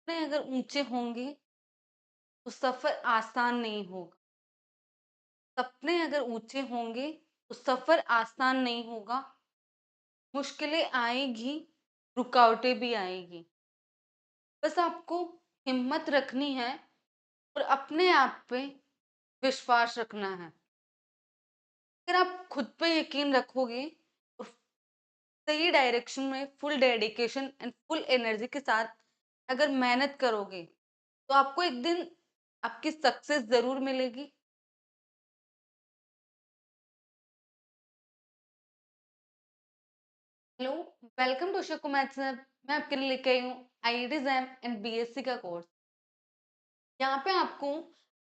सपने अगर ऊंचे होंगे तो सफर आसान नहीं होगा। सपने अगर ऊंचे होंगे तो सफर आसान नहीं होगा। मुश्किलें आएगी, रुकावटें भी आएगी। बस आपको हिम्मत रखनी है और अपने आप पे विश्वास रखना है। अगर आप खुद पे यकीन रखोगे और सही डायरेक्शन में full dedication and full energy के साथ अगर मेहनत करोगे तो आपको एक दिन आपकी सक्सेस जरूर मिलेगी। Hello, welcome to Shiv Kumar sir. मैं आपके लिए लेके आई हूँ आईआईटी जैम एंड बीएससी का कोर्स। यहाँ पे आपको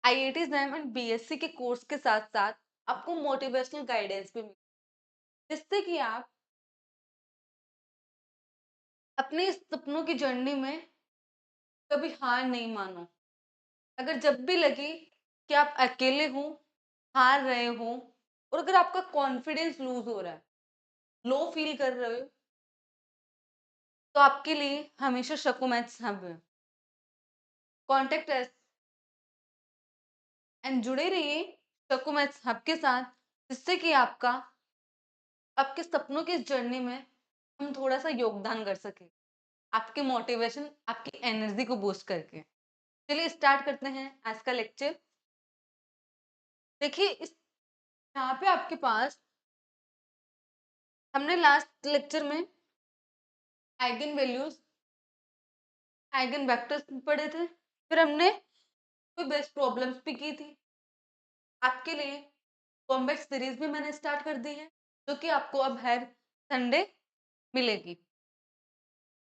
आईआईटी जैम एंड बीएससी के कोर्स के साथ साथ आपको मोटिवेशनल गाइडेंस भी मिले, जिससे कि आप अपने इस सपनों की जर्नी में कभी हार नहीं मानो। अगर जब भी लगे कि आप अकेले हो, हार रहे हो, और अगर आपका कॉन्फिडेंस लूज हो रहा है, लो फील कर रहे हो, तो आपके लिए हमेशा शकु मैथ्स हब है। कॉन्टेक्ट अस एंड जुड़े रहिए शकु मैथ्स हब के साथ, जिससे कि आपके सपनों की इस जर्नी में हम थोड़ा सा योगदान कर सके, आपके मोटिवेशन, आपकी एनर्जी को बूस्ट करके। चलिए स्टार्ट करते हैं आज का लेक्चर। देखिए, इस यहाँ पे आपके पास हमने लास्ट लेक्चर में आइगन वैल्यूज, आइगन वेक्टर्स पढ़े थे, फिर हमने कोई बेस्ट प्रॉब्लम्स भी की थी। आपके लिए कॉम्बैट सीरीज भी मैंने स्टार्ट कर दी है, जो कि आपको अब हर संडे मिलेगी।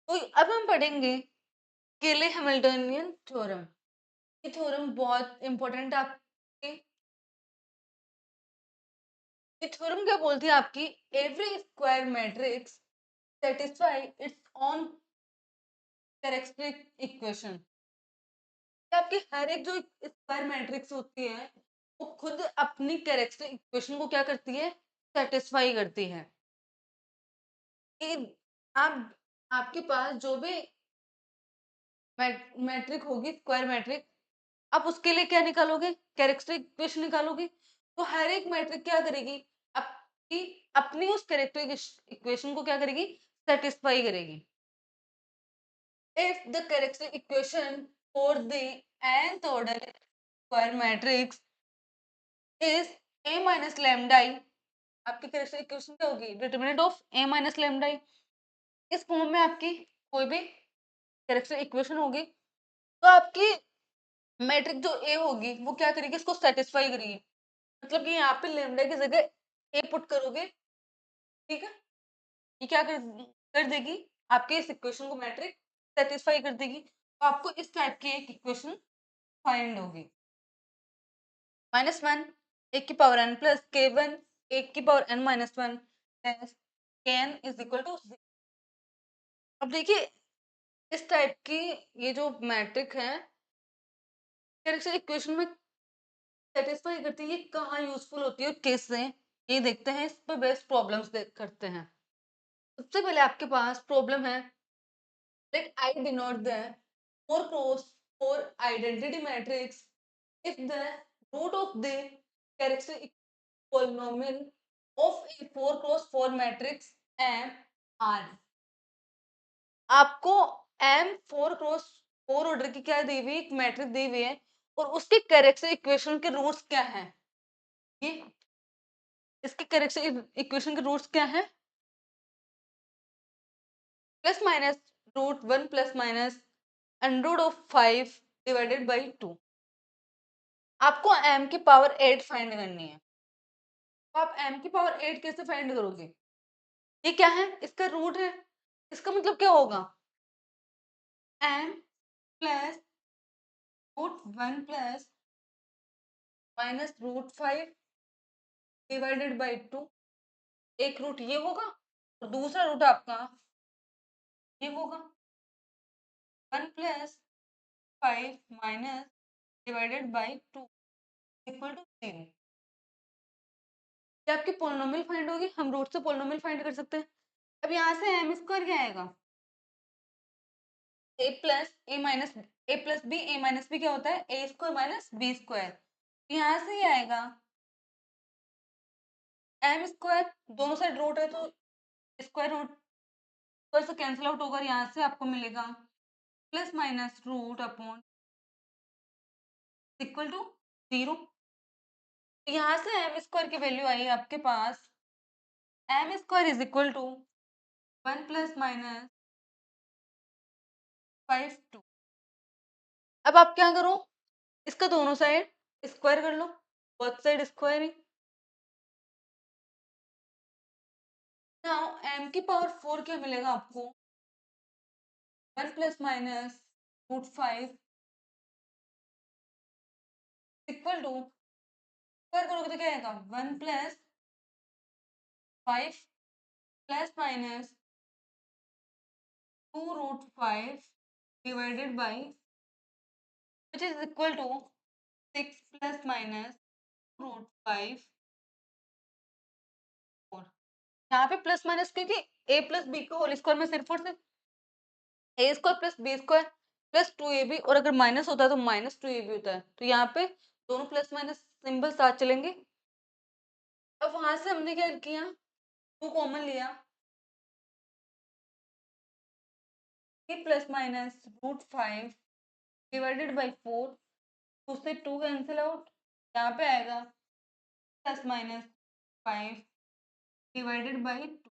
तो अब हम पढ़ेंगे केले हैमिल्टनियन थ्योरम। ये थ्योरम बहुत इंपॉर्टेंट है आपके। ये थ्योरम क्या बोलती है आपकी? Every square matrix satisfy its own characteristic equation. आपकी हर एक जो स्क्वायर मैट्रिक्स होती है वो खुद अपनी कैरेक्टरिस्टिक इक्वेशन को क्या करती है? सेटिस्फाई करती है। कि आप आपके पास जो भी मैट्रिक होगी, स्क्वायर मैट्रिक, आप उसके लिए क्या निकालोगे? कैरेक्टरिस्टिक इक्वेशन निकालोगे। तो हर एक मैट्रिक क्या करेगी? आपकी अपनी उस कैरेक्टरिस्टिक इक्वेशन को क्या करेगी? सेटिस्फाई करेगी। If the characteristic equation for the nth order square matrix is a minus lambda I, आपकी कैरेक्टरिस्टिक इक्वेशन क्या होगी? Determinant of a minus lambda I। इस फॉर्म में आपकी कोई भी कैरेक्टरिस्टिक इक्वेशन होगी तो आपकी मैट्रिक जो a होगी वो क्या करेगी? इसको सेटिस्फाई करेगी। मतलब कि यहाँ पे लैम्डा की जगह a पुट करोगे, ठीक है, ये क्या कर देगी? आपके इस इक्वेशन को मैट्रिक सेटिस्फाई कर देगी। तो आपको इस टाइप की एक इक्वेशन फाइंड होगी। -1 एक की पावर n प्लस k1 एक की power n minus one kn is equal to. अब देखिए, इस टाइप की ये जो मैट्रिक है कैरेक्टरिस्टिक इक्वेशन में सेटिस्फाई करती है, ये कहाँ यूजफुल होती है और कैसे, ये देखते हैं। इस पर बेस्ट प्रॉब्लम्स करते हैं। सबसे पहले आपके पास प्रॉब्लम है, let I denote the four cross four identity matrix if the root of the characteristic polynomial of a 4 cross 4 matrix M R। आपको M 4 क्रॉस 4 ऑर्डर की क्या दी हुई? एक मैट्रिक्स दी हुई है और उसके कैरेक्टरिस्टिक इक्वेशन के रूट्स क्या हैं? ये इसके कैरेक्टरिस्टिक इक्वेशन के रूट्स क्या हैं? Plus minus root one plus minus under of 5 divided by 2। आपको m की पावर 8 फाइंड करनी है। तो आप m की पावर 8 कैसे फाइंड करोगे? ये क्या है? इसका रूट है। इसका मतलब क्या होगा? m plus root one plus minus root 5 divided by 2। एक रूट ये होगा और दूसरा रूट आपका ये होगा 1 plus 5 minus divided by 2 equal to 0। ये आपकी पोलिनोमियल फाइंड होगी। हम रूट से पोलिनोमियल फाइंड कर सकते हैं। अब यहाँ से एम स्क्वायर क्या आएगा? ए प्लस बी क्या होता है? ए स्क्वायर माइनस बी स्क्वायर। यहाँ से ही आएगा एम स्क्वायर, दोनों साइड रूट है तो स्क्वायर रूट पर से कैंसिल आउट होकर यहाँ से आपको मिलेगा plus minus root upon equal to 0। यहाँ से एम स्क्वायर की वैल्यू आई आपके पास M square is equal to 1 + -5 2। अब आप क्या करो, इसका दोनों साइड स्क्वायर कर लो, बोथ साइड स्क्वायर ही। नाउ एम की पावर 4 क्या मिलेगा आपको? 1 ± √5 इक्वल टू, स्क्वायर करोगे तो क्या आएगा? 1 + 5 ±2√5 divided by which is equal to 6 ± √5 4। यहाँ पे प्लस माइनस क्योंकि a प्लस बी को होल स्क्वायर में सिर्फ और सिर्फ A square plus B square plus 2ab, और अगर माइनस होता है तो -2ab होता है, तो यहाँ पे दोनों प्लस माइनस सिंबल साथ चलेंगे। अब वहां से हमने क्या किया, 2 कॉमन लिया, a ± √5 डिवाइडेड बाई 4, उससे 2 कैंसिल आउट, यहाँ पे आएगा +-5 डिवाइडेड बाई 2।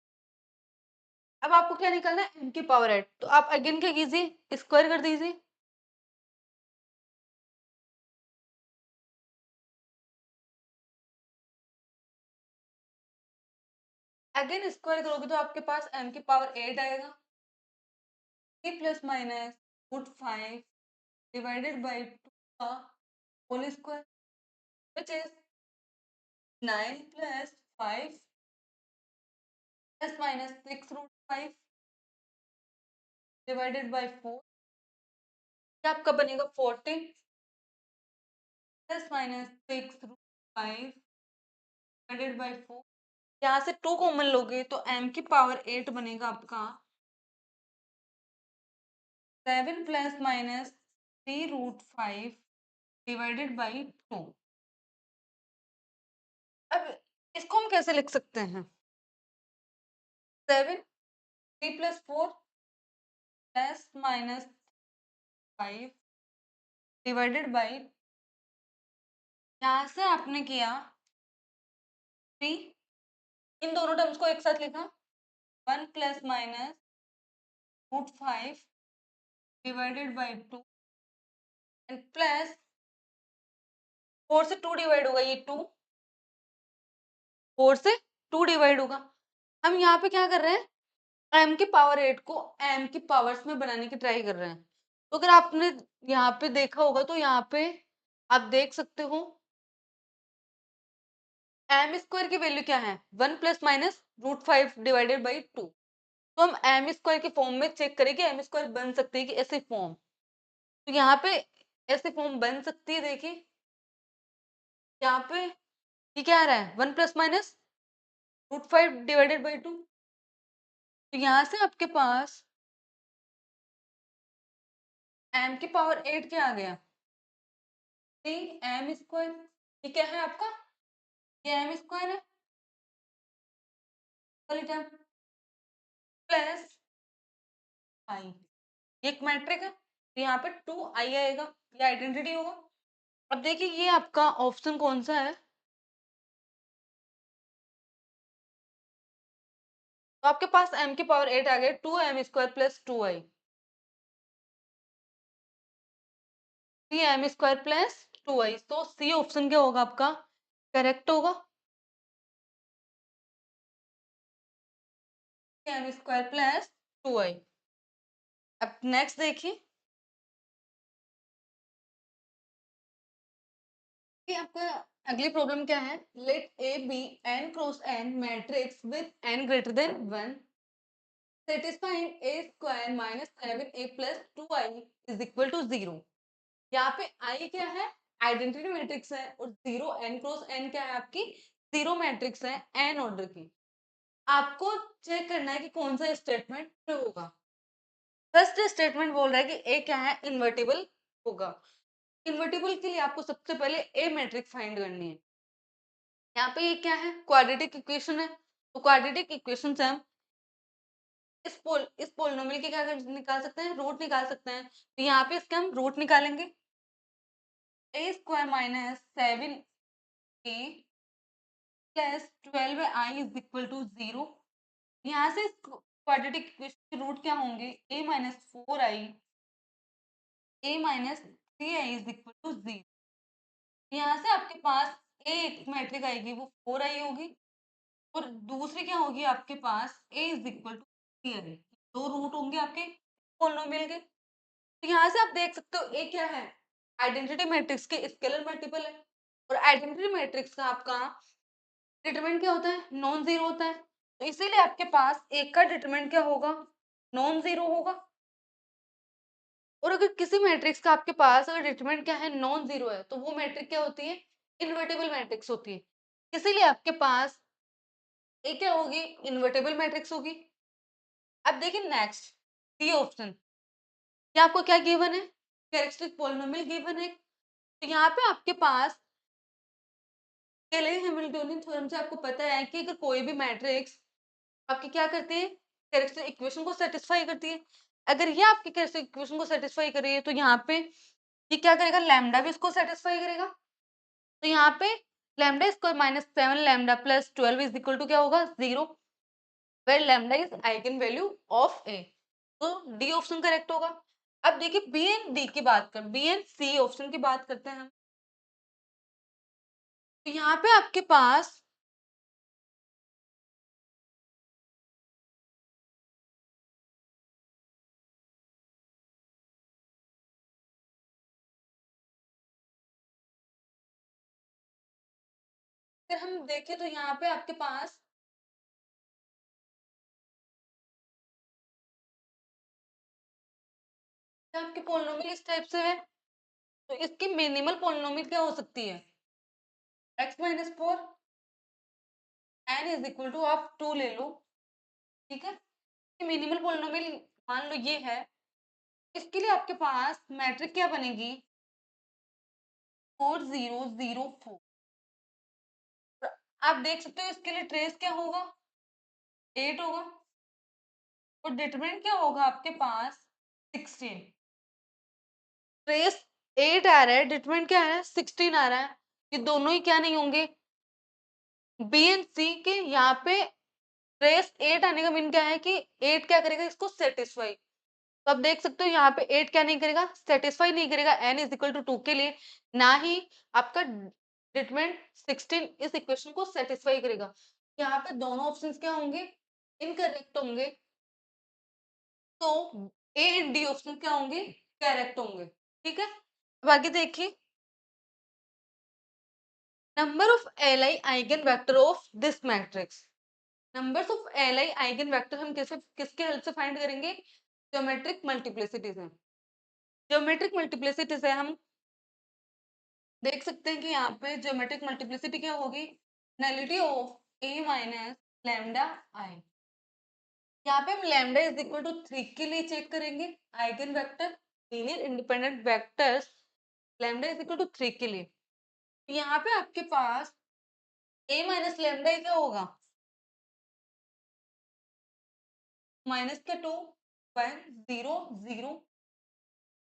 अब आपको क्या निकालना है? m की पावर 8, तो आप अगेन क्या कीजिए, स्क्वायर कर दीजिए। अगेन स्क्वायर करोगे तो आपके पास m की पावर 8 आएगा, a ± √5 डिवाइडेड बाई 2 का whole square which is 9 + 5 ±6√5 divided by 4, ये आपका बनेगा 14 ±6√5 डिवाइडेड बाई 4। यहाँ से 2 कॉमन लोगे तो m की पावर 8 बनेगा आपका 7 ± 3√5 डिवाइडेड बाई 2। अब इसको हम कैसे लिख सकते हैं? 7 3 + 4 ±5 डिवाइडेड बाई, यहाँ से आपने किया 3, इन दोनों टर्म्स को एक साथ लिखा 1 ± √5 डिवाइडेड बाई 2 एंड प्लस 4 से 2 डिवाइड होगा, ये 2 4 से 2 डिवाइड होगा। हम यहाँ पे क्या कर रहे हैं, m की पावर 8 को m की पावर्स में बनाने की ट्राई कर रहे हैं। तो अगर आपने यहाँ पे देखा होगा तो यहाँ पे आप देख सकते हो एम स्क्वायर की वैल्यू क्या है? 1 ± √5 डिवाइडेड बाई 2। तो हम एम स्क्वायर के फॉर्म में चेक करें कि एम स्क्वायर बन सकती है कि ऐसे फॉर्म, तो यहाँ पे ऐसे फॉर्म बन सकती है। देखिए यहाँ पे ये क्या आ रहा है, 1 ± √5 डिवाइडेड बाई 2, तो यहाँ से आपके पास एम की पावर 8 क्या आ गया, 3m²। ये क्या है आपका, ये एम स्क्वायर है प्लस आई, ये एक मैट्रिक है, तो यहाँ पे 2i आएगा, ये आइडेंटिटी होगा। अब देखिए ये आपका ऑप्शन कौन सा है, तो आपके पास m की पावर 8 आ गया, 2m² plus 2i, 3m² plus 2i, तो सी ऑप्शन क्या होगा आपका, करेक्ट होगा। m² plus 2i। अब नेक्स्ट देखिए कि आपका अगली प्रॉब्लम क्या है, let A B n cross n matrix with n greater than 1 satisfying a² -7a plus 2i is equal to 0। यहाँ पे i क्या है, आइडेंटिटी मैट्रिक्स है, और 0 n क्रॉस n क्या है, आपकी 0 मैट्रिक्स है n ऑर्डर की। आपको चेक करना है कि कौन सा स्टेटमेंट ट्रू होगा। फर्स्ट स्टेटमेंट बोल रहा है कि ए क्या है, इन्वर्टिबल होगा। इन्वर्टिबल के लिए आपको सबसे पहले ए मैट्रिक्स फाइंड करनी है। यहाँ पे ये क्या है, क्वाड्रेटिक इक्वेशन है, तो क्वाड्रेटिक इक्वेशन से हम इस पोलिनोमियल के क्या निकाल सकते हैं, रूट निकाल सकते हैं। तो यहाँ पे इसके हम रूट निकालेंगे, A square minus 7a plus 12i is equal to 0। यहाँ से क्वाड्रेटिक इक्वेशन के रूट क्या होंगे, a minus 4i, a minus 3i is equal to 0। यहाँ से आपके पास एक मैट्रिक आएगी वो 4i होगी, और दूसरी क्या होगी आपके पास a is equal to 3i। दो रूट होंगे आपके पोलिनोमियल के। तो यहाँ से आप देख सकते हो ए क्या है, आइडेंटिटी मैट्रिक्स के स्केलर मल्टीपल है, और आइडेंटिटी मैट्रिक्स का आपका डिटरमिनेंट क्या होता है, नॉन जीरो होता है। तो इसीलिए आपके पास एक का डिटरमिनेंट क्या होगा, नॉन जीरो होगा। और अगर किसी मैट्रिक्स का आपके पास अगर डिटरमिनेंट क्या है, नॉन जीरो है, तो वो मैट्रिक क्या होती है, इन्वर्टेबल मैट्रिक्स होती है। इसीलिए आपके पास एक क्या होगी, इन्वर्टेबल मैट्रिक्स होगी। अब देखिए नेक्स्ट सी ऑप्शन, ये आपको क्या गिवन है, कैरेक्टरिस्टिक पॉलिनोमियल गिवन है। तो यहाँ पे आपके पास केले हैमिल्टोनियन थ्योरम से आपको पता है कि अगर कोई भी मैट्रिक्स आपकी क्या करती है, कैरेक्टरिस्टिक इक्वेशन को सेटिस्फाई करती है। अगर ये आपकी कैरेक्टरिस्टिक इक्वेशन को सेटिस्फाई कर रही है, तो यहाँ पे ये क्या करेगा, लैम्डा भी इसको सेटिस्फाई करेगा। तो यहाँ पे lambda square minus 7 lambda plus 12 is equal to क्या होगा, 0, where lambda is eigen value of A. तो डी ऑप्शन करेक्ट होगा। अब देखिए बी एंड डी की बात कर, बी एंड सी ऑप्शन की बात करते हैं हम। तो यहाँ पे आपके पास अगर हम देखें तो यहाँ पे आपके पास आपके पोलिनोमियल इस टाइप से है, तो इसकी मिनिमल पोलिनोमियल क्या हो सकती है, x minus 4, N is equal to आप 2 ले लो, ठीक है। मिनिमल पोलिनोमियल मान लो ये है, इसके लिए आपके पास मैट्रिक क्या बनेगी, 4 0 0 4। आप देख सकते हो इसके लिए ट्रेस क्या होगा, 8 होगा, और डिटरमिनेंट क्या होगा आपके पास 16। ट्रेस 8 आ रहा है, डिटरमिनेंट क्या है 16 आ रहा है, ये दोनों ही क्या नहीं होंगे, बी एंड सी के। यहाँ पे ट्रेस 8 आने का मीन क्या है कि 8 क्या करेगा, इसको सेटिस्फाई। तो आप देख सकते हो यहाँ पे 8 क्या नहीं करेगा, सेटिस्फाई नहीं करेगा n इज इक्वल टू 2 के लिए, ना ही आपका डिटरमिनेंट 16 इस इक्वेशन को सेटिस्फाई करेगा। यहाँ पे दोनों ऑप्शंस क्या होंगे, इनकरेक्ट होंगे। तो ए एंड डी ऑप्शन क्या होंगे, करेक्ट होंगे, ठीक है। अब आगे देखिए, number of L eigen vector of this matrix. Numbers of L eigen vector हम कैसे किसके हेल्प से फाइंड करेंगे, ज्योमेट्रिक मल्टीप्लिसिटी से। ज्योमेट्रिक मल्टीप्लिसिटी से हम देख सकते हैं कि यहाँ पे ज्योमेट्रिक मल्टीप्लिसिटी क्या होगी, nullity of A minus lambda I. यहाँ पे हम लैम्डा इज इक्वल टू 3 के लिए चेक करेंगे, eigen vector linear independent vectors lambda is equal to 3 के लिए। यहाँ पे आपके पास ए माइनस लैम्डा क्या होगा, माइनस का 2 1 0 0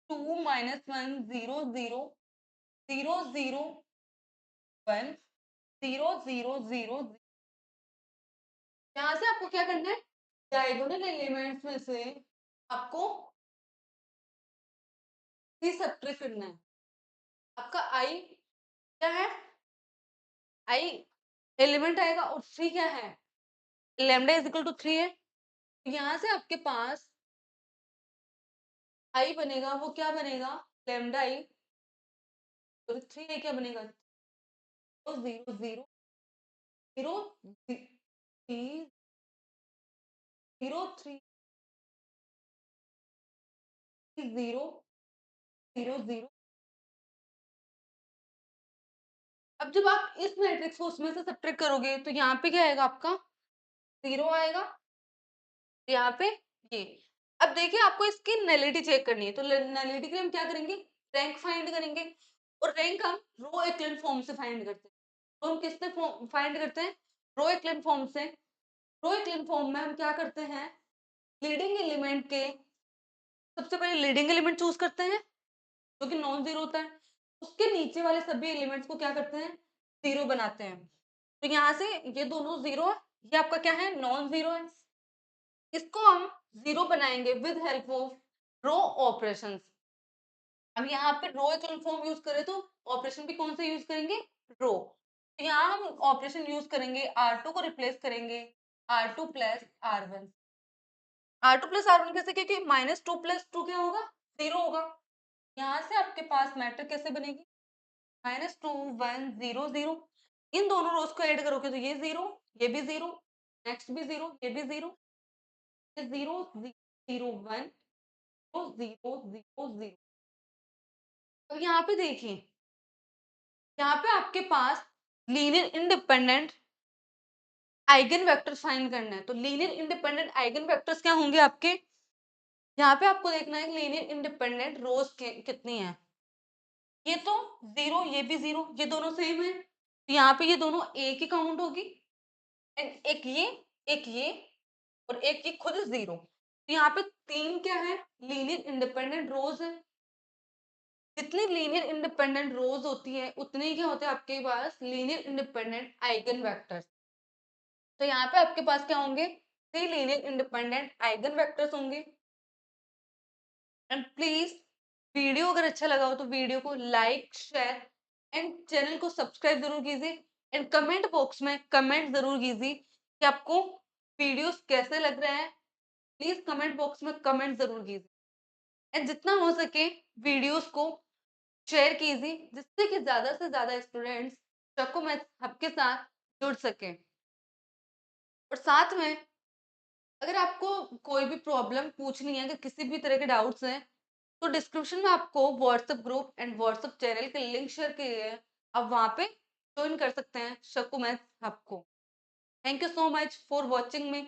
2 माइनस 1 0 0 0 0 1 0 0 0। यहाँ से आपको क्या करना है, डायगोनल एलिमेंट्स में से आपको थ्री सब्ट्रैक्ट करना है। आपका आई क्या है, आई एलिमेंट आएगा, और थ्री क्या है, लैम्डा इज इक्वल टू 3 है। यहाँ से आपके पास आई बनेगा, वो क्या बनेगा, लैम्डा आई, और थ्री आई क्या बनेगा, 0 0 0 3 0 3 0 0 0। अब जब आप इस मैट्रिक्स को उसमें से सब्ट्रैक्ट करोगे, तो यहाँ पे क्या आएगा आपका, 0 आएगा, यहाँ पे ये। अब देखिए आपको इसकी नलिटी चेक करनी है, तो नलिटी के लिए हम क्या करेंगे, रैंक फाइंड करेंगे, और रैंक हम रो एक्लन फॉर्म से फाइंड करते हैं। तो हम किससे फाइंड करते हैं, रो एक्लन फॉर्म से। रो एक्लन फॉर्म में हम क्या करते हैं, लीडिंग एलिमेंट के सबसे पहले लीडिंग एलिमेंट चूज करते हैं जो कि नॉन जीरो होता है, उसके नीचे वाले सभी एलिमेंट्स को क्या करते हैं, जीरो बनाते हैं। तो यहाँ से ये दोनों जीरो है, ये आपका क्या है, नॉन जीरो है। इसको हम जीरो बनाएंगे with help of row operations. अब यहाँ पे रो एक्लन फॉर्म यूज करें तो ऑपरेशन भी कौन से यूज करेंगे, रो। तो यहाँ हम ऑपरेशन यूज करेंगे, R2 को रिप्लेस करेंगे R2 plus R1। R2 plus R1 कैसे, क्योंकि -2 प्लस 2 क्या होगा, जीरो होगा। यहाँ से आपके पास मैट्रिक्स कैसे बनेगी, -2 1 0 0। इन दोनों रोज को ऐड करोगे तो ये जीरो, ये भी जीरो, नेक्स्ट भी जीरो, ये भी जीरो, ये जीरो 0 1 0 0 0। अब यहाँ पे देखिए, यहाँ पे आपके पास linear independent eigen vectors find करना है। तो लीनियर इंडिपेंडेंट आइगन वेक्टर्स क्या होंगे आपके, यहाँ पे आपको देखना है लीनियर इंडिपेंडेंट रोज कितनी है। ये तो जीरो, ये भी जीरो, ये दोनों सेम है, तो यहाँ पे ये दोनों एक ही काउंट होगी। एंड एक ये और एक ये खुद जीरो, तो यहाँ पे तीन क्या है, लीनियर इंडिपेंडेंट रोज है। जितनी लीनियर इंडिपेंडेंट रोज होती है उतने ही क्या होते हैं आपके पास लीनियर इंडिपेंडेंट आइगन वेक्टर्स। तो यहाँ पे आपके पास क्या होंगे, 3 लीनियर इंडिपेंडेंट आइगन वेक्टर्स होंगे। एंड प्लीज वीडियो अगर अच्छा लगा हो तो वीडियो को लाइक शेयर एंड चैनल को सब्सक्राइब जरूर कीजिए। एंड कमेंट बॉक्स में कमेंट जरूर कीजिए कि आपको वीडियोस कैसे लग रहे हैं। प्लीज कमेंट बॉक्स में कमेंट जरूर कीजिए। एंड जितना हो सके वीडियोस को शेयर कीजिए, जिससे कि ज्यादा से ज्यादा स्टूडेंट्स चक्कू मैथ्स हब के साथ जुड़ सके। और साथ में अगर आपको कोई भी प्रॉब्लम पूछनी है, अगर किसी भी तरह के डाउट्स हैं, तो डिस्क्रिप्शन में आपको WhatsApp group and WhatsApp channel के लिंक शेयर किए हैं, आप वहाँ पे ज्वाइन कर सकते हैं शक्कू मैथ्स हब को। Thank you so much for watching me.